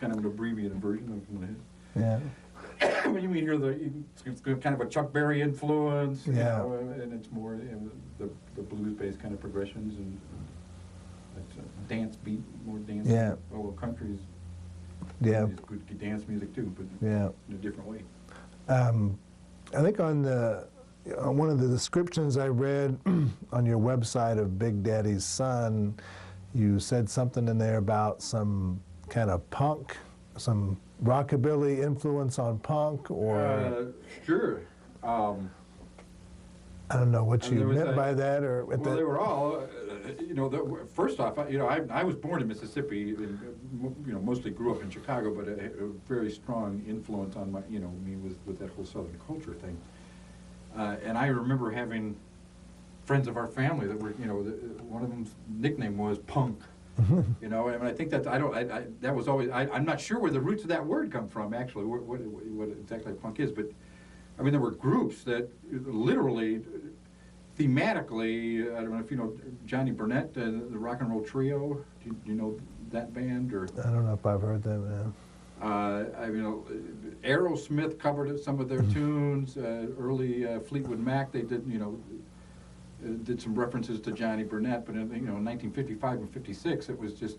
kind of an abbreviated version of what it is. Yeah. When you hear it's kind of a Chuck Berry influence, you Yeah. know, and it's more the blues-based kind of progressions and dance beat, more dance. Yeah. Although country's Yeah. is good dance music too, but Yeah. in a different way. I think on one of the descriptions I read on your website of Big Daddy's Son, you said something in there about some kind of punk, some rockabilly influence on punk, or Sure. I don't know what and you there was meant by that, or Well, they were all, you know. First off, you know, I was born in Mississippi, and you know, mostly grew up in Chicago, but a very strong influence on me with that whole Southern culture thing. And I remember having friends of our family that were, you know, one of them's nickname was Punk. You know, and I think that that was always. I'm not sure where the roots of that word come from. Actually, what exactly punk is, but I mean, there were groups that literally, thematically. I don't know if you know Johnny Burnett, the Rock and Roll Trio. Do you know that band? Or I don't know if I've heard them. Yeah. I mean, Aerosmith covered some of their tunes. Early Fleetwood Mac, they did, you know, did some references to Johnny Burnett. But in, you know, in 1955 and 56, it was just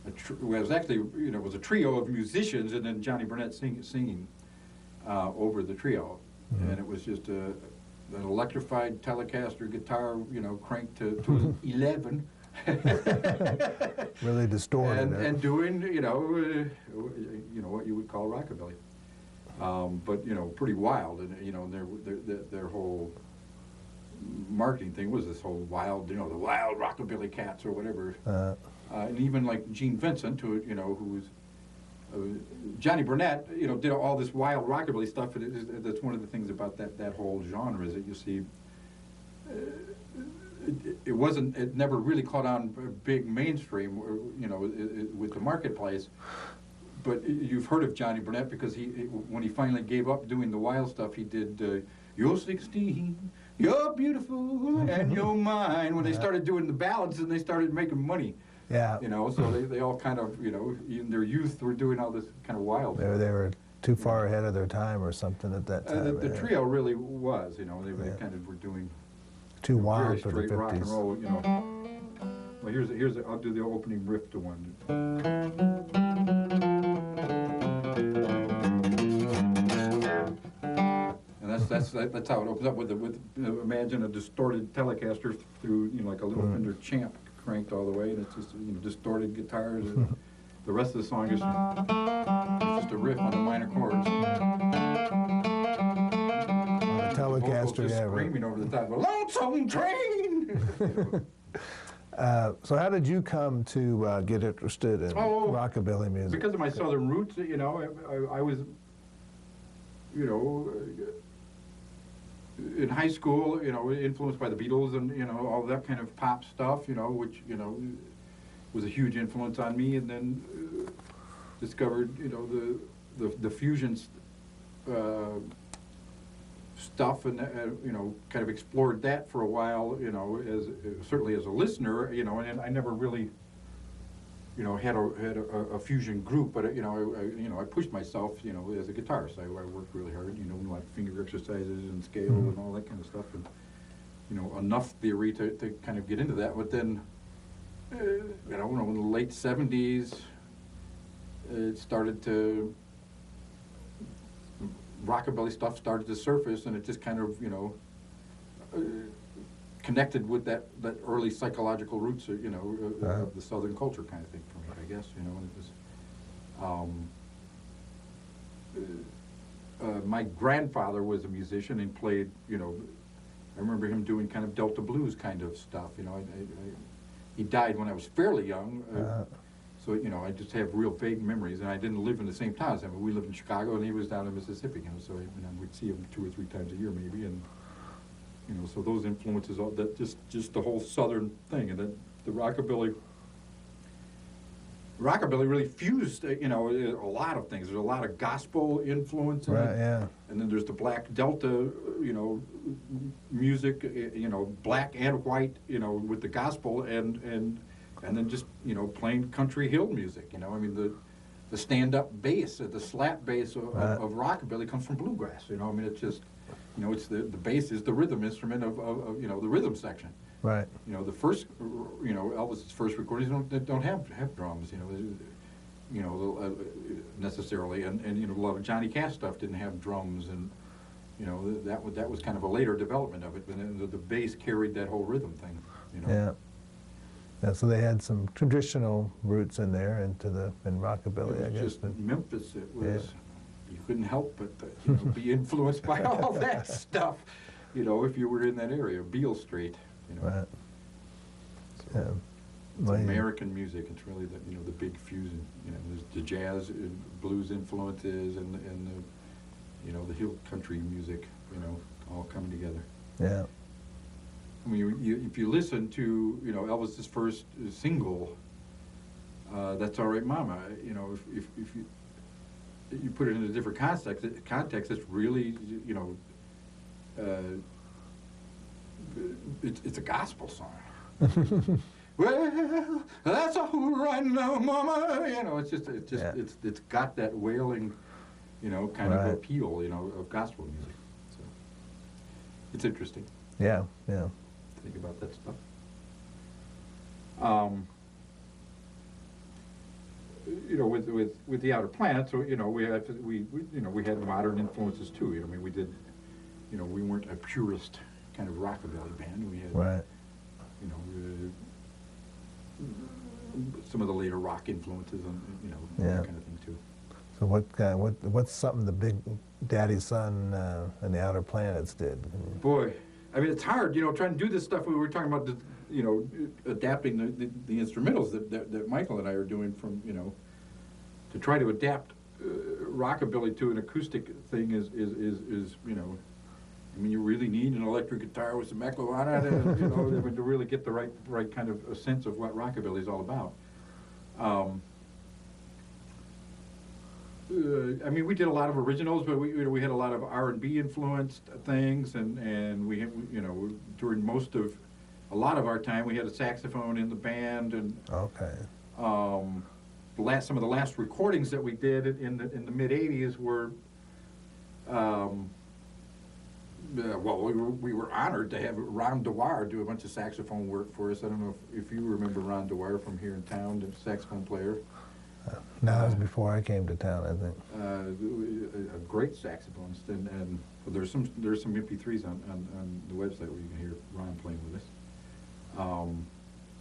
it was actually, you know, it was a trio of musicians, and then Johnny Burnett singing over the trio, and it was just an electrified Telecaster guitar, you know, cranked to 11. Really distorted. And doing, you know, what you would call rockabilly, but you know, pretty wild, and you know, their whole marketing thing was this whole wild, you know, the wild rockabilly cats or whatever, and even like Gene Vincent, who was Johnny Burnett, you know, did all this wild rockabilly stuff, and that's one of the things about that whole genre is that you see. It never really caught on big mainstream, you know, with the marketplace. But you've heard of Johnny Burnett because when he finally gave up doing the wild stuff, he did "You're 16, you're beautiful, and you're mine." When they started doing the ballads and they started making money, you know, so they all kind of, you know, in their youth were doing all this kind of wild. They were too far ahead of their time or something at that time. The trio really was, you know, they kind of were doing. Too wild very for the straight 50s. rock and roll, you know. Well, I'll do the opening riff to one. And that's how it opens up with imagine a distorted Telecaster through, you know, like a little Fender Champ cranked all the way, and it's just, you know, distorted guitars. And the rest of the song is just a riff on the minor chords. Telecaster, just screaming over the top, "Lonesome Train!" So how did you come to get interested in rockabilly music? Because of my Southern roots, you know, I was, you know, in high school, you know, influenced by the Beatles and, you know, all that kind of pop stuff, you know, which, you know, was a huge influence on me, and then discovered, you know, the fusion stuff, and you know, kind of explored that for a while, you know, certainly as a listener, you know, and I never really, you know, had a fusion group, but you know, I pushed myself, you know, as a guitarist. I worked really hard, you know, like finger exercises and scale and all that kind of stuff, and you know, enough theory to kind of get into that. But then, you know, in the late '70s, it started to. Rockabilly stuff started to surface, and it just kind of, you know, connected with that early psychological roots, you know, of the Southern culture kind of thing for me, I guess, you know. And it was, my grandfather was a musician and played, you know, I remember him doing kind of Delta blues kind of stuff, you know. He died when I was fairly young. So, you know, I just have real vague memories, and I didn't live in the same town as him. We lived in Chicago, and he was down in Mississippi, you know, so we'd see him 2 or 3 times a year maybe, and, you know, so those influences, all that, just the whole Southern thing, and then the rockabilly really fused, you know, a lot of things. There's a lot of gospel influence in it. Yeah. And then there's the Black Delta, you know, music, you know, black and white, you know, with the gospel, and then just, you know, plain country hill music, you know. I mean, the stand-up bass, the slap bass Right. of rockabilly comes from bluegrass. You know, I mean, it's just, you know, it's the bass is the rhythm instrument of you know, the rhythm section. Right. You know, the first, you know, Elvis's first recordings don't have drums. You know, necessarily, and you know, a lot of Johnny Cash stuff didn't have drums, and you know, that was kind of a later development of it. But then the bass carried that whole rhythm thing. You know. Yeah. Yeah, so they had some traditional roots in there in rockabilly, I It guess. was just but- Memphis. It was, Yeah. you couldn't help but you know, be influenced by all that stuff. You know, if you were in that area, Beale Street. You know. Right. So Yeah. it's Well, American music. It's really the, you know, the big fusion. You know, there's the jazz, blues influences, and the, you know, the hill country music. You know, all coming together. Yeah. I mean, if you listen to, you know, Elvis's first single, "That's All Right, Mama," you know, if you put it in a different context, it's really, you know, it's a gospel song. Well, that's all right now, Mama. You know, it's Yeah. it's got that wailing, you know, kind of Right. appeal, you know, of gospel music. So it's interesting Yeah. Yeah. to think about that stuff. You know, with the Outer Planets, so you know, we you know, we had modern influences too. You know, I mean, we did, you know, we weren't a purist kind of rockabilly band. We had, Right. you know, some of the later rock influences and you know, Yeah. that kind of thing too. So what's something the Big Daddy Son and the Outer Planets did? Boy, I mean, it's hard, you know, trying to do this stuff. We were talking about, you know, adapting the instrumentals that Michael and I are doing from, you know, to try to adapt rockabilly to an acoustic thing is, you know, I mean, you really need an electric guitar with some echo on it, and, you know, I mean, to really get the right kind of a sense of what rockabilly is all about. I mean, we did a lot of originals, but we, you know, we had a lot of R&B influenced things, and we had, you know, during a lot of our time, we had a saxophone in the band, and Okay. some of the last recordings that we did in the mid '80s were, well, we were honored to have Ron Dwyer do a bunch of saxophone work for us. I don't know if you remember Ron Dwyer from here in town, the saxophone player. No, that was before I came to town, I think. A great saxophonist, and there's some MP3s on the website where you can hear Ron playing with us.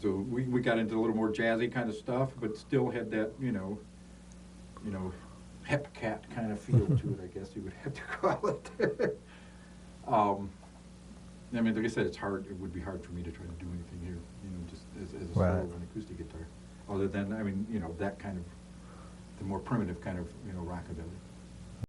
So we got into a little more jazzy kind of stuff, but still had that, you know, hep cat kind of feel to it, I guess you would have to call it. I mean, like I said, it would be hard for me to try to do anything here, you know, just as a solo Right. on acoustic guitar, other than, I mean, you know, that kind of, the more primitive kind of, you know, rockabilly.